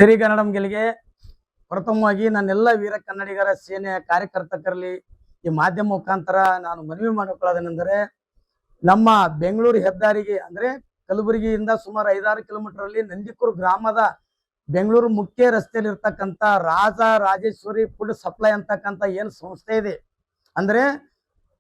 ಸಿರಿಗನ್ನಡಂ ಗೆಲ್ಗೆ ಪ್ರಥಮವಾಗಿ ನನ್ನೆಲ್ಲ ವೀರ ಕನ್ನಡಿಗರ ಸೇನೆಯ ಕಾರ್ಯಕರ್ತರಲ್ಲಿ ಈ ಮಾಧ್ಯಮ ಮುಖಾಂತರ ನಾನು ಮನವಿ ಮಾಡಿಕೊಳ್ಳೋದೇನೆಂದರೆ, ನಮ್ಮ ಬೆಂಗಳೂರು ಹೆದ್ದಾರಿಗೆ ಅಂದ್ರೆ ಕಲಬುರಗಿಯಿಂದ ಸುಮಾರು 5-6 ಕಿಲೋಮೀಟರ್ ಅಲ್ಲಿ ನಂದಿಕೂರು ಗ್ರಾಮದ ಬೆಂಗಳೂರು ಮುಖ್ಯ ರಸ್ತೆಯಲ್ಲಿ ಇರ್ತಕ್ಕಂಥ ರಾಜ ರಾಜೇಶ್ವರಿ ಫುಡ್ ಸಪ್ಲೈ ಅಂತಕ್ಕಂಥ ಏನು ಸಂಸ್ಥೆ ಇದೆ, ಅಂದ್ರೆ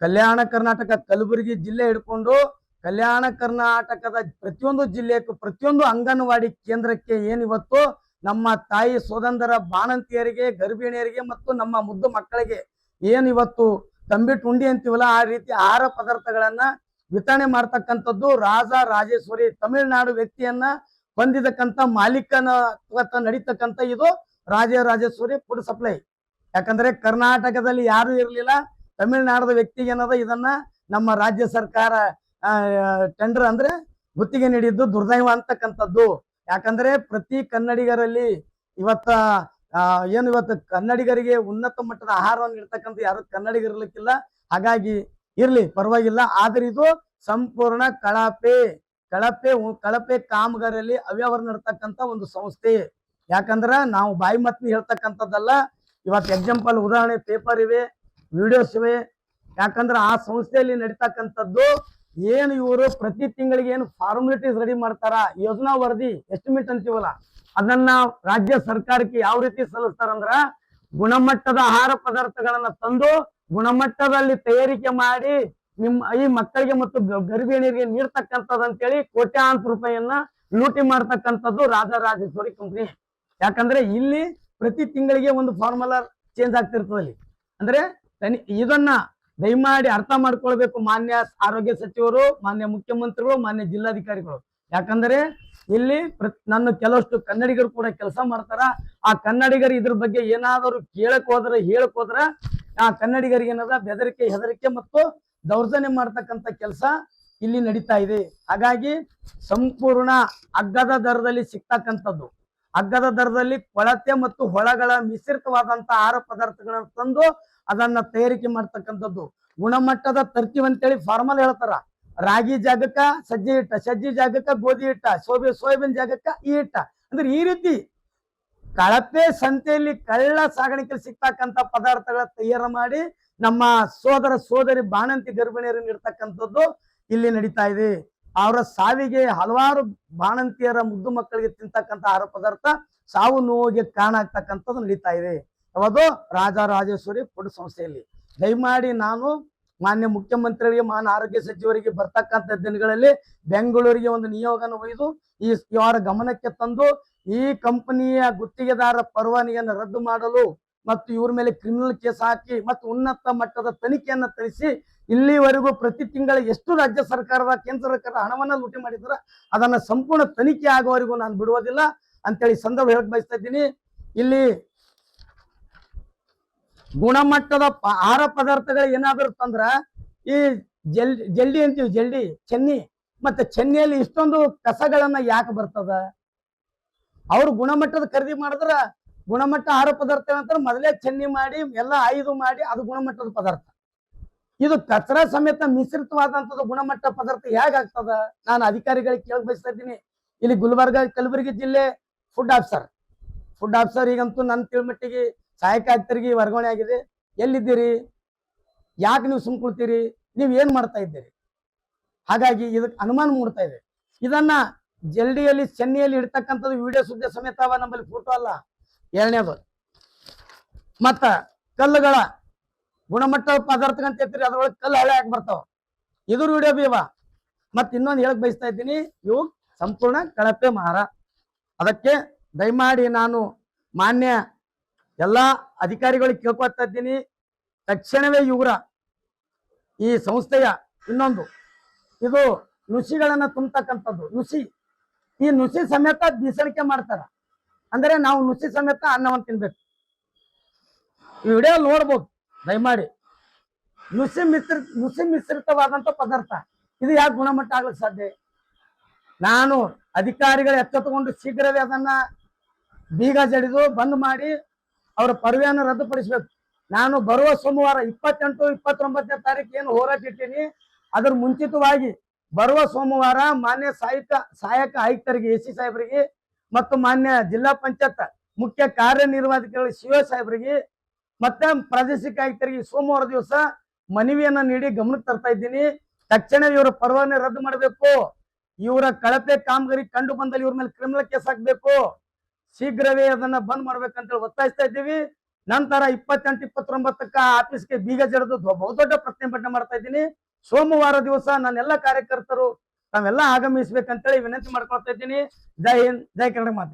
ಕಲ್ಯಾಣ ಕರ್ನಾಟಕ ಕಲಬುರಗಿ ಜಿಲ್ಲೆ ಹಿಡ್ಕೊಂಡು ಕಲ್ಯಾಣ ಕರ್ನಾಟಕದ ಪ್ರತಿಯೊಂದು ಜಿಲ್ಲೆಗೂ ಪ್ರತಿಯೊಂದು ಅಂಗನವಾಡಿ ಕೇಂದ್ರಕ್ಕೆ ಏನಿವತ್ತು ನಮ್ಮ ತಾಯಿ ಸೋದರ ಬಾಣಂತಿಯರಿಗೆ, ಗರ್ಭಿಣಿಯರಿಗೆ ಮತ್ತು ನಮ್ಮ ಮುದ್ದು ಮಕ್ಕಳಿಗೆ ಏನಿವತ್ತು ತಂಬಿಟ್ಟು ಉಂಡಿ ಅಂತೀವಲ್ಲ ಆ ರೀತಿ ಆಹಾರ ಪದಾರ್ಥಗಳನ್ನ ವಿತರಣೆ ಮಾಡ್ತಕ್ಕಂಥದ್ದು ರಾಜ ರಾಜೇಶ್ವರಿ ತಮಿಳುನಾಡು ವ್ಯಕ್ತಿಯನ್ನ ಹೊಂದಿದಕ್ಕಂಥ ಮಾಲೀಕನ ನಡೀತಕ್ಕಂಥ ಇದು ರಾಜರಾಜೇಶ್ವರಿ ಫುಡ್ ಸಪ್ಲೈ. ಯಾಕಂದ್ರೆ ಕರ್ನಾಟಕದಲ್ಲಿ ಯಾರು ಇರಲಿಲ್ಲ, ತಮಿಳುನಾಡದ ವ್ಯಕ್ತಿಗೆ ಏನದ ಇದನ್ನ ನಮ್ಮ ರಾಜ್ಯ ಸರ್ಕಾರ ಟೆಂಡರ್ ಅಂದ್ರೆ ಗುತ್ತಿಗೆ ನೀಡಿದ್ದು ದುರ್ದೈವ ಅಂತಕ್ಕಂಥದ್ದು. ಯಾಕಂದ್ರೆ ಪ್ರತಿ ಕನ್ನಡಿಗರಲ್ಲಿ ಇವತ್ತು ಕನ್ನಡಿಗರಿಗೆ ಉನ್ನತ ಮಟ್ಟದ ಆಹಾರವನ್ನು ನೀಡ್ತಕ್ಕಂಥ ಯಾರು ಕನ್ನಡಿಗರಿರ್ಲಿಕ್ಕಿಲ್ಲ. ಹಾಗಾಗಿ ಇರ್ಲಿ ಪರವಾಗಿಲ್ಲ, ಆದ್ರೆ ಇದು ಸಂಪೂರ್ಣ ಕಳಪೆ ಕಾಮಗಾರಿಯಲ್ಲಿ ಅವ್ಯವಹಾರ ನಡ್ತಕ್ಕಂಥ ಒಂದು ಸಂಸ್ಥೆ. ಯಾಕಂದ್ರ ನಾವು ಬಾಯಿ ಮತ್ನಿ ಹೇಳ್ತಕ್ಕಂಥದ್ದಲ್ಲ, ಇವತ್ತು ಎಕ್ಸಾಂಪಲ್ ಉದಾಹರಣೆ ಪೇಪರ್ ಇವೆ, ವಿಡಿಯೋಸ್ ಇವೆ. ಯಾಕಂದ್ರೆ ಆ ಸಂಸ್ಥೆಯಲ್ಲಿ ನಡೀತಕ್ಕಂಥದ್ದು ಏನು ಇವರು ಪ್ರತಿ ತಿಂಗಳಿಗೆ ಏನು ಫಾರ್ಮಾಲಿಟೀಸ್ ರೆಡಿ ಮಾಡ್ತಾರ, ಯೋಜನಾ ವರದಿ ಎಸ್ಟಿಮೇಟ್ ಅಂತೀವಲ್ಲ, ಅದನ್ನ ರಾಜ್ಯ ಸರ್ಕಾರಕ್ಕೆ ಯಾವ ರೀತಿ ಸಲ್ಲಿಸ್ತಾರಂದ್ರ ಗುಣಮಟ್ಟದ ಆಹಾರ ಪದಾರ್ಥಗಳನ್ನ ತಂದು ಗುಣಮಟ್ಟದಲ್ಲಿ ತಯಾರಿಕೆ ಮಾಡಿ ಈ ಮಕ್ಕಳಿಗೆ ಮತ್ತು ಗರ್ಭಿಣಿಯರಿಗೆ ನೀಡ್ತಕ್ಕಂಥದ್ದು ಅಂತೇಳಿ ಕೋಟ್ಯಾಂತರ ರೂಪಾಯಿಯನ್ನ ಲೂಟಿ ಮಾಡ್ತಕ್ಕಂಥದ್ದು ರಾಜರಾಜೇಶ್ವರಿ ಕಂಪನಿ. ಯಾಕಂದ್ರೆ ಇಲ್ಲಿ ಪ್ರತಿ ತಿಂಗಳಿಗೆ ಒಂದು ಫಾರ್ಮುಲಾ ಚೇಂಜ್ ಆಗ್ತಿರ್ತದಲ್ಲಿ. ಅಂದ್ರೆ ಇದನ್ನ ದಯಮಾಡಿ ಅರ್ಥ ಮಾಡ್ಕೊಳ್ಬೇಕು ಮಾನ್ಯ ಆರೋಗ್ಯ ಸಚಿವರು, ಮಾನ್ಯ ಮುಖ್ಯಮಂತ್ರಿಗಳು, ಮಾನ್ಯ ಜಿಲ್ಲಾಧಿಕಾರಿಗಳು. ಯಾಕಂದ್ರೆ ಇಲ್ಲಿ ನನ್ನ ಕೆಲವಷ್ಟು ಕನ್ನಡಿಗರು ಕೂಡ ಕೆಲಸ ಮಾಡ್ತಾರ. ಆ ಕನ್ನಡಿಗರು ಇದ್ರ ಬಗ್ಗೆ ಏನಾದರೂ ಹೇಳಕ್ ಹೋದ್ರ ಆ ಕನ್ನಡಿಗರಿಗೆ ಏನದ ಬೆದರಿಕೆ, ಹೆದರಿಕೆ ಮತ್ತು ದೌರ್ಜನ್ಯ ಮಾಡ್ತಕ್ಕಂಥ ಕೆಲಸ ಇಲ್ಲಿ ನಡೀತಾ ಇದೆ. ಹಾಗಾಗಿ ಸಂಪೂರ್ಣ ಅಗ್ಗದ ದರದಲ್ಲಿ ಸಿಗ್ತಕ್ಕಂಥದ್ದು, ಅಗ್ಗದ ದರದಲ್ಲಿ ಕೊಳತೆ ಮತ್ತು ಹೊಳಗಳ ಮಿಶ್ರಿತವಾದಂತ ಆಹಾರ ಪದಾರ್ಥಗಳನ್ನ ತಂದು ಅದನ್ನ ತಯಾರಿಕೆ ಮಾಡ್ತಕ್ಕಂಥದ್ದು. ಗುಣಮಟ್ಟದ ತರ್ತೀವಿ ಅಂತೇಳಿ ಫಾರ್ಮಲ್ ಹೇಳ್ತಾರ. ರಾಗಿ ಜಾಗಕ್ಕ ಸಜ್ಜಿ ಹಿಟ್ಟ, ಸಜ್ಜಿ ಜಾಗಕ್ಕ ಗೋಧಿ ಹಿಟ್ಟ, ಸೋಯಾಬೀನ್ ಜಾಗಕ್ಕ ಈ ಹಿಟ್ಟ. ಅಂದ್ರೆ ಈ ರೀತಿ ಕಳಪೆ ಸಂತೆಯಲ್ಲಿ ಕಳ್ಳ ಸಾಗಾಣಿಕೆಯಲ್ಲಿ ಸಿಗ್ತಕ್ಕಂಥ ಪದಾರ್ಥಗಳ ತಯಾರು ಮಾಡಿ ನಮ್ಮ ಸೋದರ ಸೋದರಿ ಬಾಣಂತಿ ಗರ್ಭಿಣಿಯರಿಗೆ ನೀಡ್ತಕ್ಕಂಥದ್ದು ಇಲ್ಲಿ ನಡೀತಾ ಇದೆ. ಅವರ ಸಾವಿಗೆ ಹಲವಾರು ಬಾಣಂತಿಯರ ಮುದ್ದು ಮಕ್ಕಳಿಗೆ ತಿಂತಕ್ಕಂಥ ಆಹಾರ ಪದಾರ್ಥ ಸಾವು ನೋವಿಗೆ ಕಾರಣ ಆಗ್ತಕ್ಕಂಥದ್ದು ನಡೀತಾ ಇದೆ. ಯಾವುದು ರಾಜರಾಜೇಶ್ವರಿ ಫುಡ್ ಸಂಸ್ಥೆಯಲ್ಲಿ. ದಯಮಾಡಿ ನಾನು ಮಾನ್ಯ ಮುಖ್ಯಮಂತ್ರಿಗಳಿಗೆ, ಮಾನ್ಯ ಆರೋಗ್ಯ ಸಚಿವರಿಗೆ ಬರ್ತಕ್ಕಂಥ ದಿನಗಳಲ್ಲಿ ಬೆಂಗಳೂರಿಗೆ ಒಂದು ನಿಯೋಗನ ಒಯ್ದು ಇವರ ಗಮನಕ್ಕೆ ತಂದು ಈ ಕಂಪನಿಯ ಗುತ್ತಿಗೆದಾರ ಪರವಾನಗಿಯನ್ನು ರದ್ದು ಮಾಡಲು ಮತ್ತು ಇವ್ರ ಮೇಲೆ ಕ್ರಿಮಿನಲ್ ಕೇಸ್ ಹಾಕಿ ಮತ್ತು ಉನ್ನತ ಮಟ್ಟದ ತನಿಖೆಯನ್ನು ತರಿಸಿ ಇಲ್ಲಿವರೆಗೂ ಪ್ರತಿ ತಿಂಗಳ ಎಷ್ಟು ರಾಜ್ಯ ಸರ್ಕಾರದ, ಕೇಂದ್ರ ಸರ್ಕಾರದ ಹಣವನ್ನ ಲೂಟಿ ಮಾಡಿದ್ರ ಅದನ್ನ ಸಂಪೂರ್ಣ ತನಿಖೆ ಆಗುವವರೆಗೂ ನಾನು ಬಿಡುವುದಿಲ್ಲ ಅಂತೇಳಿ ಸಂದರ್ಭ ಹೇಳಕ್ ಬಯಸ್ತಾ ಇದ್ದೀನಿ. ಇಲ್ಲಿ ಗುಣಮಟ್ಟದ ಆಹಾರ ಪದಾರ್ಥಗಳು ಏನಾದ್ರು ತಂದ್ರ ಈ ಜಲ್ಡಿ ಅಂತೀವಿ, ಜಲ್ಡಿ ಚೆನ್ನಿ, ಮತ್ತೆ ಚೆನ್ನಿಯಲ್ಲಿ ಇಷ್ಟೊಂದು ಕಸಗಳನ್ನ ಯಾಕೆ ಬರ್ತದ? ಅವ್ರು ಗುಣಮಟ್ಟದ ಖರೀದಿ ಮಾಡಿದ್ರ ಗುಣಮಟ್ಟ ಆಹಾರ ಪದಾರ್ಥ ಅಂತ ಮೊದಲೇ ಚೆನ್ನಿ ಮಾಡಿ ಎಲ್ಲ ಆಯ್ದು ಮಾಡಿ ಅದು ಗುಣಮಟ್ಟದ ಪದಾರ್ಥ. ಇದು ಕಚರಾ ಸಮೇತ ಮಿಶ್ರಿತವಾದಂಥದ್ದು ಗುಣಮಟ್ಟ ಪದಾರ್ಥ ಹೇಗಾಗ್ತದ? ನಾನು ಅಧಿಕಾರಿಗಳಿಗೆ ಕೇಳಕ್ ಬಯಸ್ತಾ ಇದ್ದೀನಿ. ಇಲ್ಲಿ ಗುಲ್ಬರ್ಗ ಕಲಬುರಗಿ ಜಿಲ್ಲೆ ಫುಡ್ ಆಫೀಸರ್ ಈಗಂತೂ ನನ್ನ ತಿಳ್ಮಟ್ಟಿಗೆ ಸಹಾಯಕ ಆಯುಕ್ತರಿಗೆ ವರ್ಗಾವಣೆ ಆಗಿದೆ. ಎಲ್ಲಿದ್ದೀರಿ? ಯಾಕೆ ನೀವು ಸುಮ್ಕೊಳ್ತೀರಿ? ನೀವು ಏನ್ ಮಾಡ್ತಾ ಇದ್ದೀರಿ? ಹಾಗಾಗಿ ಇದಕ್ಕೆ ಅನುಮಾನ ಮೂಡ್ತಾ ಇದೆ. ಇದನ್ನ ಜಲ್ಡಿಯಲ್ಲಿ ಚೆನ್ನಿಯಲ್ಲಿ ಇಡ್ತಕ್ಕಂಥದ್ದು ವಿಡಿಯೋ ಸುದ್ದಿ ಸಮೇತ ಅವ, ನಮ್ಮಲ್ಲಿ ಫೋಟೋ ಅಲ್ಲ. ಎರಡನೇದು ಮತ್ತ ಕಲ್ಲುಗಳ ಗುಣಮಟ್ಟ ಪದಾರ್ಥಗಂತ ಹೇಳ್ತೀರಿ, ಅದ್ರೊಳಗೆ ಕಲ್ಲು ಹಳೆ ಹಾಕಿ ಬರ್ತಾವ, ಇದ್ರ ವಿಡಿಯೋ ಬಿ ಅವ. ಮತ್ತೆ ಇನ್ನೊಂದು ಹೇಳಕ್ ಬಯಸ್ತಾ ಇದ್ದೀನಿ, ಇವು ಸಂಪೂರ್ಣ ಕಳಪೆ ಆಹಾರ. ಅದಕ್ಕೆ ದಯಮಾಡಿ ನಾನು ಮಾನ್ಯ ಎಲ್ಲಾ ಅಧಿಕಾರಿಗಳಿಗೆ ಕೇಳ್ಕೊತಾ ಇದ್ದೀನಿ, ತಕ್ಷಣವೇ ಇವರ ಈ ಸಂಸ್ಥೆಯ ಇನ್ನೊಂದು ಇದು ನುಸಿಗಳನ್ನ ತುಂಬತಕ್ಕಂಥದ್ದು, ಈ ನುಸಿ ಸಮೇತ ಬೀಸಣಿಕೆ ಮಾಡ್ತಾರ. ಅಂದ್ರೆ ನಾವು ನುಸಿ ಸಮೇತ ಅನ್ನವನ್ನು ತಿನ್ಬೇಕು. ಈ ವಿಡಿಯೋ ನೋಡ್ಬೋದು ದಯಮಾಡಿ. ನುಸಿ ಮಿಶ್ರಿತವಾದಂತ ಪದಾರ್ಥ ಇದು ಯಾಕೆ ಗುಣಮಟ್ಟ ಆಗ್ಲಿಕ್ಕೆ ಸಾಧ್ಯ? ನಾನು ಅಧಿಕಾರಿಗಳು ಎಚ್ಚೆತ್ತುಕೊಂಡು ಶೀಘ್ರವೇ ಅದನ್ನ ಬೀಗ ಜಡಿದು ಬಂದ್ ಮಾಡಿ ಅವರ ಪರ್ವೆಯನ್ನು ರದ್ದುಪಡಿಸಬೇಕು. ನಾನು ಬರುವ ಸೋಮವಾರ 28, 29ನೇ ತಾರೀಕು ಏನು ಹೋರಾಟ ಇಟ್ಟೀನಿ, ಅದ್ರ ಮುಂಚಿತವಾಗಿ ಬರುವ ಸೋಮವಾರ ಮಾನ್ಯ ಸಹಾಯಕ ಆಯುಕ್ತರಿಗೆ, ಎಸಿ ಸಾಹೇಬರಿಗೆ ಮತ್ತು ಮಾನ್ಯ ಜಿಲ್ಲಾ ಪಂಚಾಯತ್ ಮುಖ್ಯ ಕಾರ್ಯನಿರ್ವಾಹಕಾರಿ ಶಿವ ಸಾಹೇಬರಿಗೆ ಮತ್ತೆ ಪ್ರಾದೇಶಿಕ ಆಯುಕ್ತರಿಗೆ ಸೋಮವಾರ ದಿವಸ ಮನವಿಯನ್ನ ನೀಡಿ ಗಮನಕ್ಕೆ ತರ್ತಾ ಇದ್ದೀನಿ. ತಕ್ಷಣ ಇವರ ಪರವಾನಗಿ ರದ್ದು ಮಾಡಬೇಕು. ಇವರ ಕಳಪೆ ಕಾಮಗಾರಿ ಕಂಡು ಬಂದಲ್ಲಿ ಇವ್ರ ಮೇಲೆ ಕ್ರಿಮಿನಲ್ ಕೇಸ್ ಹಾಕ್ಬೇಕು. ಶೀಘ್ರವೇ ಅದನ್ನ ಬಂದ್ ಮಾಡ್ಬೇಕಂತ ಒತ್ತಾಯಿಸ್ತಾ ಇದ್ದೀವಿ. ನಂತರ 28-29ಕ್ಕ ಆಫೀಸ್ಗೆ ಬೀಗ ಜಡಿದು ಬಹುದೊಡ್ಡ ಪ್ರತಿಭಟನೆ ಮಾಡ್ತಾ ಇದ್ದೀನಿ. ಸೋಮವಾರ ದಿವಸ ನನ್ನೆಲ್ಲ ಕಾರ್ಯಕರ್ತರು ತಾವೆಲ್ಲ ಆಗಮಿಸ್ಬೇಕಂತೇಳಿ ವಿನಂತಿ ಮಾಡ್ಕೊಳ್ತಾ ಇದ್ದೀನಿ. ಜೈ ಹಿಂದ್, ಜೈ ಕನ್ನಡ ಮಾತೆ.